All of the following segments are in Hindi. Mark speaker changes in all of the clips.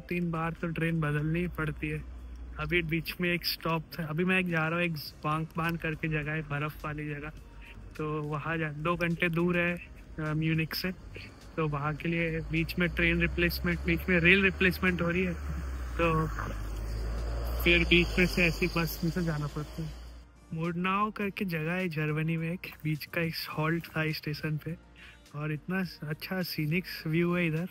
Speaker 1: 2-3 बार तो ट्रेन बदलनी ही पड़ती है। अभी बीच में एक स्टॉप था, अभी मैं जा रहा हूँ एक बांग करके जगह है, बर्फ़ वाली जगह। तो वहाँ 2 घंटे दूर है म्यूनिक से। तो वहाँ के लिए बीच में ट्रेन रिप्लेसमेंट, बीच में रेल रिप्लेसमेंट हो रही है। तो फिर बीच में से ऐसी बस में से जाना पड़ता है। मुरनाओ करके जगह है जर्मनी में, एक बीच का एक हॉल्ट था इस स्टेशन पे, और इतना अच्छा सीनिक व्यू है इधर।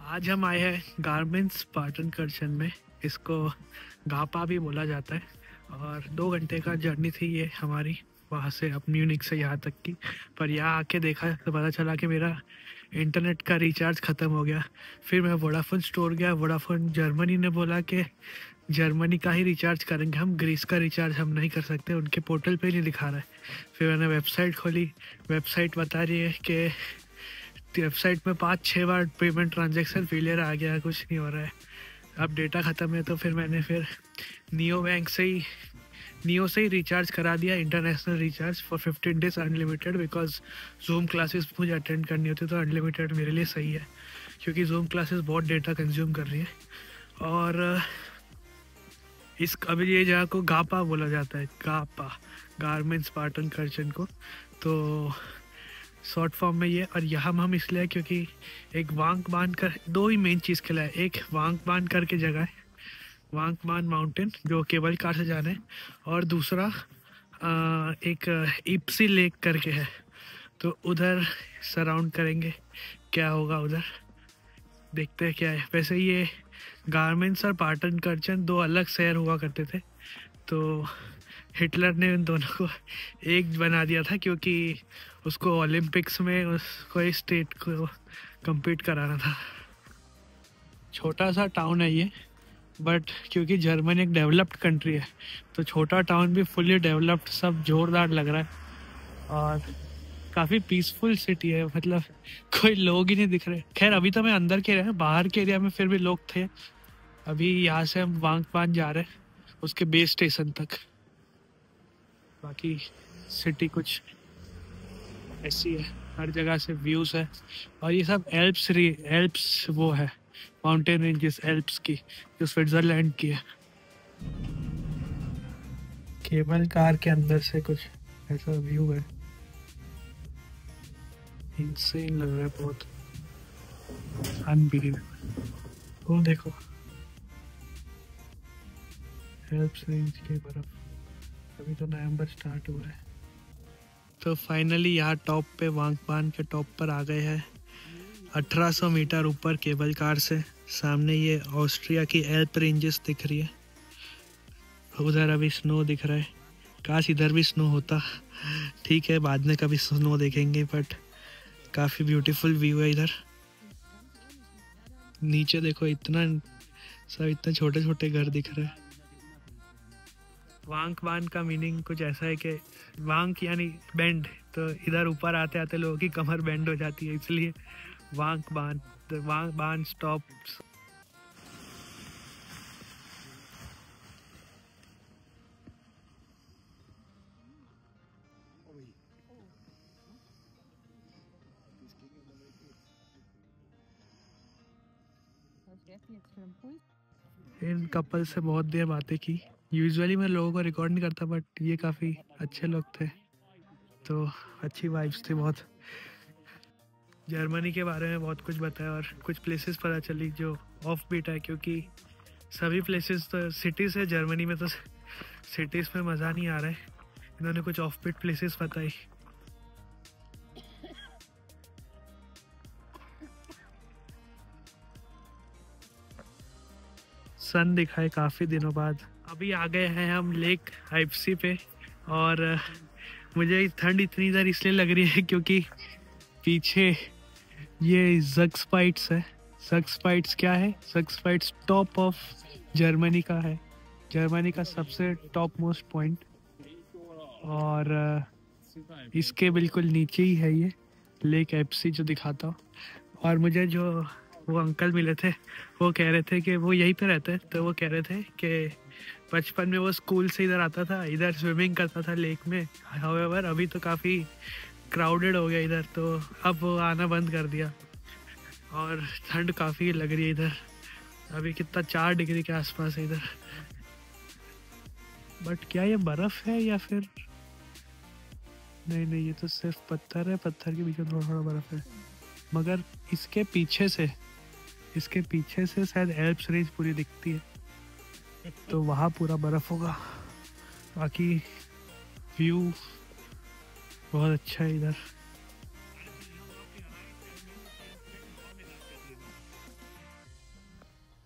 Speaker 1: आज हम आए हैं गार्मेंट्स पाटनकर्शन में, इसको गापा भी बोला जाता है। और 2 घंटे का जर्नी थी ये हमारी, वहाँ से अब म्यूनिक से यहाँ तक की। पर यहाँ आके देखा तो पता चला कि मेरा इंटरनेट का रिचार्ज ख़त्म हो गया। फिर मैं वोडाफोन स्टोर गया, वोडाफोन जर्मनी ने बोला कि जर्मनी का ही रिचार्ज करेंगे हम, ग्रीस का रिचार्ज हम नहीं कर सकते, उनके पोर्टल पे नहीं दिखा रहा है। फिर मैंने वेबसाइट खोली, वेबसाइट बता रही है कि वेबसाइट में 5-6 बार पेमेंट ट्रांजैक्शन फेलियर आ गया, कुछ नहीं हो रहा है, अब डेटा ख़त्म है। तो फिर मैंने नियो से ही रिचार्ज करा दिया, international recharge for 15 days unlimited, because zoom classes मुझे अटेंड करनी होती है, तो अनलिमिटेड मेरे लिए सही है, क्योंकि जूम क्लासेस बहुत डेटा कंज्यूम कर रही है। और इस अभी ये जगह को गापा बोला जाता है, गापा, गारमेंट्स पाटनकर्शन को। तो शॉर्ट फॉर्म में ये, और यहाँ हम इसलिए क्योंकि एक वांग बान कर, दो ही मेन चीज़ के लिए, एक वांग बान करके जगह है, वांग बान माउंटेन जो केबल कार से जाना है, और दूसरा एक इप्सी लेक करके है। तो उधर सराउंड करेंगे, क्या होगा उधर, देखते हैं क्या है। वैसे ये गारमेंट्स और पाटनकर्शन 2 अलग शहर हुआ करते थे, तो हिटलर ने उन दोनों को एक बना दिया था, क्योंकि उसको ओलंपिक्स में उसको इस स्टेट को compete कराना था। छोटा सा टाउन है ये, बट क्योंकि जर्मनी एक डेवलप्ड कंट्री है, तो छोटा टाउन भी फुली डेवलप्ड, सब जोरदार लग रहा है। और काफ़ी पीसफुल सिटी है, मतलब कोई लोग ही नहीं दिख रहे। खैर अभी तो मैं अंदर के एरिया, बाहर के एरिया में फिर भी लोग थे। अभी यहाँ से हम वांगपान जा रहे हैं उसके बेस स्टेशन तक। बाकी सिटी कुछ ऐसी है, हर जगह से व्यूज़ है। और ये सब एल्प्स वो है, माउंटेन रेंजेस एल्प्स की, जो स्विट्ज़रलैंड की है। केबल कार के अंदर से कुछ ऐसा व्यू है, इंसेन लग रहा है, बहुत अनबिलीवेबल। वो देखो एल्प्स रेंज की बर्फ, अभी तो नवंबर स्टार्ट हुआ है। तो फाइनली यहाँ टॉप पे, वांगपान के टॉप पर आ गए हैं, 1800 मीटर ऊपर केबल कार से। सामने ये ऑस्ट्रिया की एल्प रेंजेस दिख रही है, उधर अभी स्नो दिख रहा है। काश इधर भी स्नो होता, ठीक है बाद में कभी स्नो देखेंगे, बट काफ़ी ब्यूटीफुल व्यू है इधर। नीचे देखो इतना सब, इतने छोटे छोटे घर दिख रहे हैं। वांग बान का मीनिंग कुछ ऐसा है कि वांग यानी बेंड, तो इधर ऊपर आते आते लोगों की कमर बेंड हो जाती है, इसलिए वांग बान, द वांग बान स्टॉप्स। इन कपल से बहुत देर बातें की। यूजुअली मैं लोगों को रिकॉर्ड नहीं करता, बट ये काफ़ी अच्छे लोग थे, तो अच्छी वाइब्स थी बहुत। जर्मनी के बारे में बहुत कुछ बताया, और कुछ प्लेसेस पता चली जो ऑफ बीट है, क्योंकि सभी प्लेसेस तो सिटीज़ है जर्मनी में, तो सिटीज़ में मज़ा नहीं आ रहा है। इन्होंने कुछ ऑफ बीट प्लेसेस बताई। सन दिखा है काफ़ी दिनों बाद। अभी आ गए हैं हम लेक आइप्सी पे, और मुझे ठंड इतनी इधर इसलिए लग रही है क्योंकि पीछे ये ज़ग्सपाइट्स है। ज़ग्सपाइट्स क्या है? ज़ग्सपाइट्स टॉप ऑफ जर्मनी का है, जर्मनी का सबसे टॉप मोस्ट पॉइंट, और इसके बिल्कुल नीचे ही है ये लेक आइप्सी जो दिखाता हूँ। और मुझे जो वो अंकल मिले थे, वो कह रहे थे कि वो यहीं पे रहते हैं, तो वो कह रहे थे कि बचपन में वो स्कूल से इधर आता था, इधर स्विमिंग करता था लेक में। हाउएवर अभी तो काफ़ी क्राउडेड हो गया इधर, तो अब वो आना बंद कर दिया। और ठंड काफ़ी लग रही है इधर, अभी कितना 4 डिग्री के आसपास है इधर। बट क्या ये बर्फ़ है या फिर नहीं, नहीं ये तो सिर्फ पत्थर है, पत्थर के बीच में थोड़ा थोड़ा बर्फ़ है। मगर इसके पीछे से शायद एल्प्स रेंज पूरी दिखती है, तो वहाँ पूरा बर्फ़ होगा। बाकी व्यू बहुत अच्छा है इधर।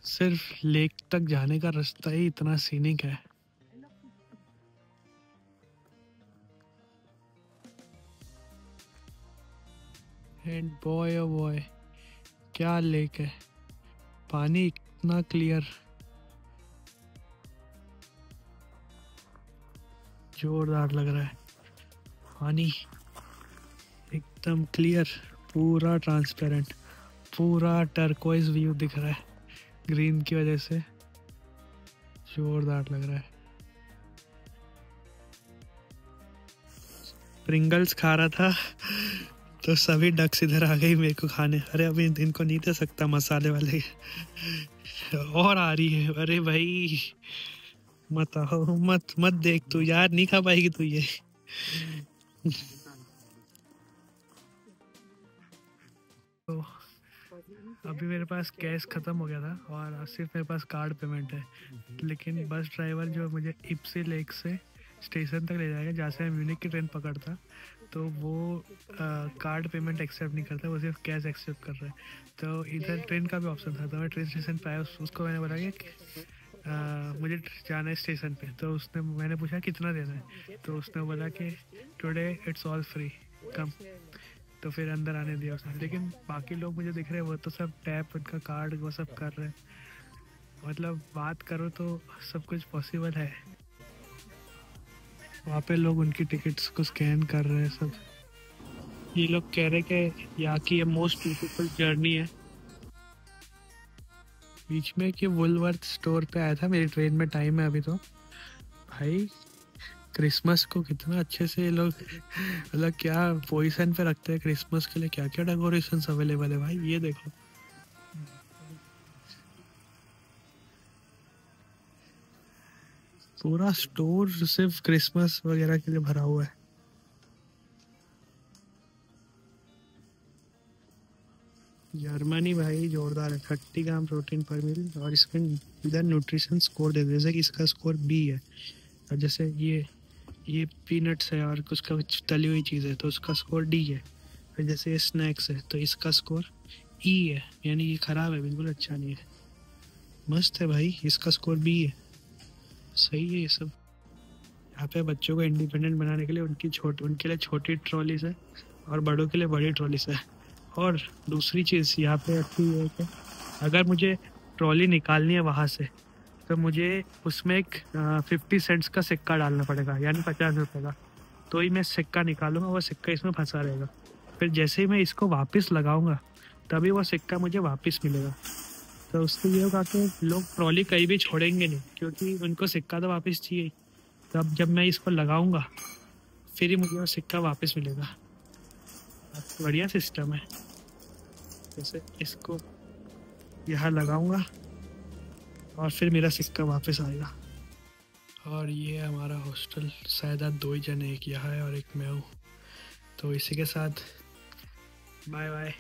Speaker 1: सिर्फ लेक तक जाने का रास्ता ही इतना सीनिक है। एंड बॉय ओ बॉय, क्या लेक है, पानी इतना क्लियर, जोरदार लग रहा है। पानी एकदम क्लियर, पूरा ट्रांसपेरेंट, पूरा टर्कोइज व्यू दिख रहा है ग्रीन की वजह से, जोरदार लग रहा है। प्रिंगल्स खा रहा था तो सभी डक्स इधर आ गई मेरे को खाने। अरे अभी इनको नहीं दे सकता मसाले वाले, और आ रही है। अरे भाई मत आओ, मत मत देख तू यार, नहीं खा पाएगी तू ये। तो अभी मेरे पास कैश ख़त्म हो गया था और सिर्फ मेरे पास कार्ड पेमेंट है, लेकिन बस ड्राइवर जो मुझे इप्सी लेक से स्टेशन तक ले जाएगा जहाँ से मैं म्यूनिक की ट्रेन पकड़ता, तो वो कार्ड पेमेंट एक्सेप्ट नहीं करता, वो सिर्फ कैश एक्सेप्ट कर रहा है। तो इधर ट्रेन का भी ऑप्शन था, तो मैं ट्रेन स्टेशन पे आया, उसको मैंने बोला कि मुझे जाना है स्टेशन पे। तो मैंने पूछा कितना देना है, तो उसने बोला कि टुडे इट्स ऑल फ्री, कम। तो फिर अंदर आने दिया उसने। लेकिन बाकी लोग मुझे दिख रहे हैं, वो तो सब टैप, उनका कार्ड वो सब कर रहे हैं। मतलब बात करो तो सब कुछ पॉसिबल है। वहाँ पे लोग उनकी टिकट्स को स्कैन कर रहे हैं सब। ये लोग कह रहे कि यहाँ की ये मोस्ट ब्यूटीफुल जर्नी है। बीच में कि वुलवर्थ स्टोर पे आया था, मेरी ट्रेन में टाइम है अभी। तो भाई क्रिसमस को कितना अच्छे से ये लोग मतलब क्या पोजीशन पे रखते हैं क्रिसमस के लिए, क्या क्या डेकोरेशन अवेलेबल है भाई, ये देखो। पूरा स्टोर सिर्फ क्रिसमस वगैरह के लिए भरा हुआ है। जर्मनी भाई जोरदार है, 30 ग्राम प्रोटीन पर मील। और इसमें इधर न्यूट्रिशन स्कोर दे, जैसे कि इसका स्कोर बी है, और जैसे ये पीनट्स है और उसका कुछ तली हुई चीज़ है तो उसका स्कोर डी है। फिर जैसे ये स्नैक्स है तो इसका स्कोर ई है, यानी ये ख़राब है, बिल्कुल अच्छा नहीं है। मस्त है भाई, इसका स्कोर बी है, सही है ये सब। यहाँ पे बच्चों को इंडिपेंडेंट बनाने के लिए उनके लिए छोटी ट्रॉलीज है और बड़ों के लिए बड़ी ट्रॉलीज है। और दूसरी चीज़ यहाँ पे अच्छी है कि अगर मुझे ट्रॉली निकालनी है वहाँ से, तो मुझे उसमें एक 50 सेंट्स का सिक्का डालना पड़ेगा, यानी 50 रुपये का। तो ही मैं सिक्का निकालूंगा, वो सिक्का इसमें फंसा रहेगा। फिर जैसे ही मैं इसको वापस लगाऊंगा तभी वो सिक्का मुझे वापस मिलेगा। तो उससे ये होगा कि लोग ट्रॉली कहीं भी छोड़ेंगे नहीं, क्योंकि उनको सिक्का तो वापस चाहिए। तब जब मैं इसको लगाऊंगा फिर ही मुझे वो सिक्का वापस मिलेगा। बढ़िया सिस्टम है। जैसे इसको यहाँ लगाऊंगा और फिर मेरा सिक्का वापस आएगा। और ये है हमारा हॉस्टल, शायद आज 2 ही जने, एक यहाँ है और एक मैं हूँ। तो इसी के साथ बाय बाय।